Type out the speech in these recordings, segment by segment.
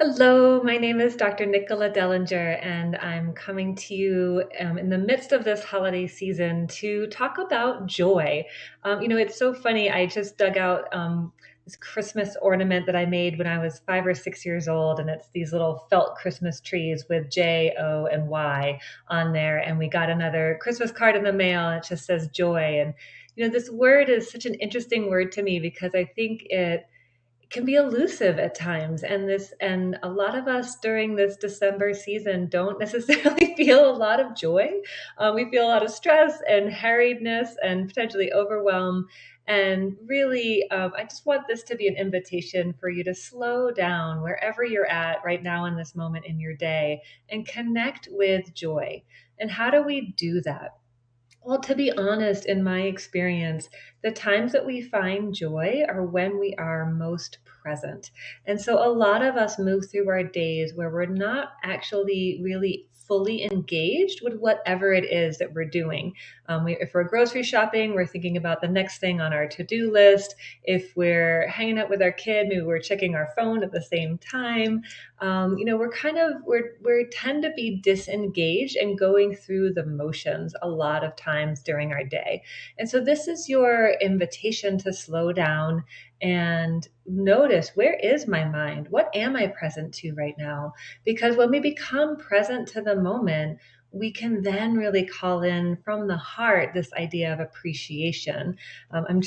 Hello, my name is Dr. Nicola Dellinger, and I'm coming to you in the midst of this holiday season to talk about joy. It's so funny. I just dug out this Christmas ornament that I made when I was 5 or 6 years old, and it's these little felt Christmas trees with J, O, and Y on there. And we got another Christmas card in the mail, and it just says joy. And this word is such an interesting word to me because I think it can be elusive at times, and a lot of us during this December season don't necessarily feel a lot of joy. We feel a lot of stress and harriedness and potentially overwhelm. And really, I just want this to be an invitation for you to slow down wherever you're at right now in this moment in your day and connect with joy. And how do we do that? Well, to be honest, in my experience, the times that we find joy are when we are most present. And so a lot of us move through our days where we're not actually really fully engaged with whatever it is that we're doing. If we're grocery shopping, we're thinking about the next thing on our to-do list. If we're hanging out with our kid, maybe we're checking our phone at the same time. We tend to be disengaged and going through the motions a lot of times during our day. And so this is your invitation to slow down and notice, where is my mind? What am I present to right now? Because when we become present to the moment, we can then really call in from the heart this idea of appreciation. I'm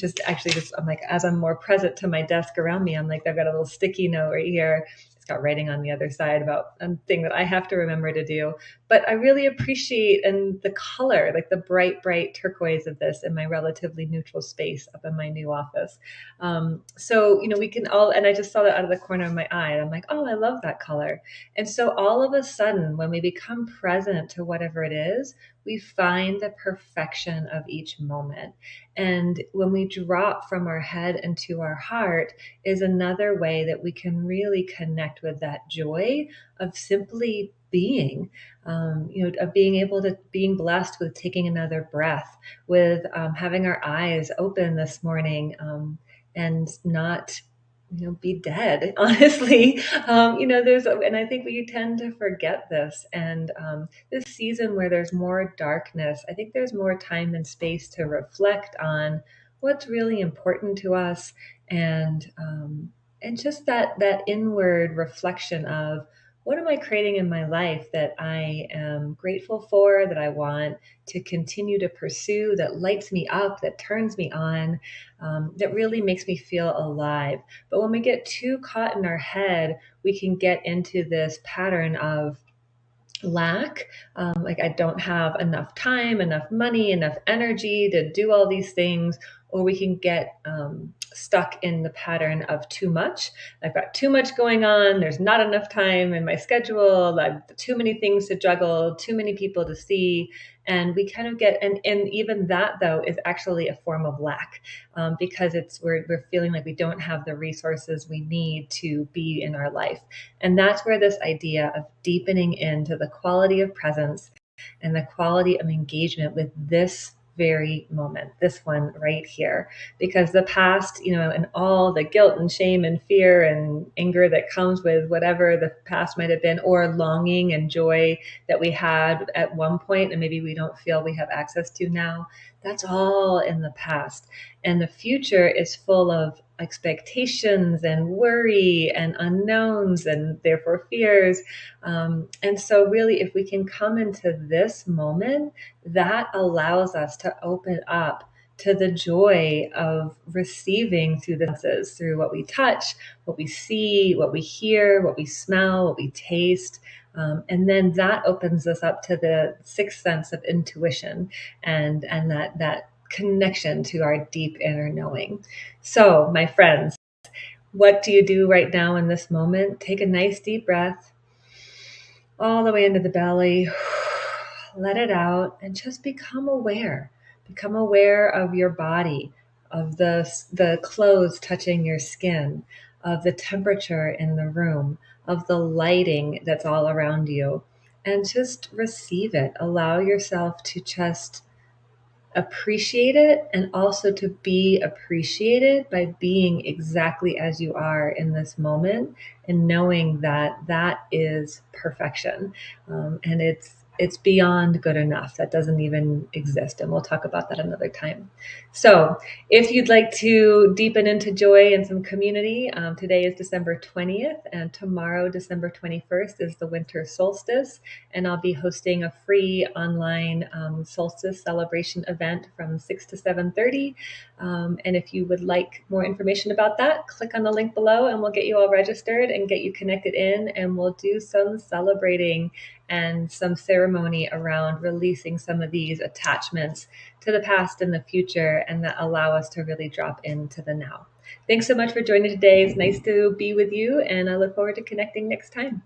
like, as I'm more present to my desk around me, I'm like, I've got a little sticky note right here. It's got writing on the other side about a thing that I have to remember to do. But I really appreciate and the color, like the bright turquoise of this in my relatively neutral space up in my new office. We can all, and I just saw that out of the corner of my eye, and I'm like, oh, I love that color. And so all of a sudden, when we become present to whatever it is, we find the perfection of each moment. And when we drop from our head into our heart is another way that we can really connect with that joy of simply being, of being blessed with taking another breath, with having our eyes open this morning, and not be dead, honestly. And I think we tend to forget this. And this season where there's more darkness, I think there's more time and space to reflect on what's really important to us, and just that inward reflection of, what am I creating in my life that I am grateful for, that I want to continue to pursue, that lights me up, that turns me on, that really makes me feel alive. But when we get too caught in our head, we can get into this pattern of lack. Like, I don't have enough time, enough money, enough energy to do all these things. Or we can get stuck in the pattern of too much. I've got too much going on. There's not enough time in my schedule. I've too many things to juggle, too many people to see. And we kind of get, and even that though is actually a form of lack, because we're feeling like we don't have the resources we need to be in our life. And that's where this idea of deepening into the quality of presence and the quality of engagement with this very moment, this one right here. Because the past, and all the guilt and shame and fear and anger that comes with whatever the past might have been, or longing and joy that we had at one point and maybe we don't feel we have access to now, that's all in the past. And the future is full of expectations and worry and unknowns and therefore fears. And so really, if we can come into this moment, that allows us to open up to the joy of receiving through the senses, through what we touch, what we see, what we hear, what we smell, what we taste. And then that opens us up to the sixth sense of intuition, and that connection to our deep inner knowing. So, my friends, what do you do right now in this moment? Take a nice deep breath all the way into the belly. Let it out and just become aware. Become aware of your body, of the clothes touching your skin, of the temperature in the room, of the lighting that's all around you. And just receive it. Allow yourself to just appreciate it, and also to be appreciated by being exactly as you are in this moment, and knowing that that is perfection. And it's beyond good enough. That doesn't even exist. And we'll talk about that another time. So if you'd like to deepen into joy and some community, today is December 20th, and tomorrow, December 21st, is the winter solstice. And I'll be hosting a free online solstice celebration event from 6 to 7:30. And if you would like more information about that, click on the link below and we'll get you all registered and get you connected in, and we'll do some celebrating and some ceremony around releasing some of these attachments to the past and the future, and that allow us to really drop into the now. Thanks so much for joining today. It's nice to be with you, and I look forward to connecting next time.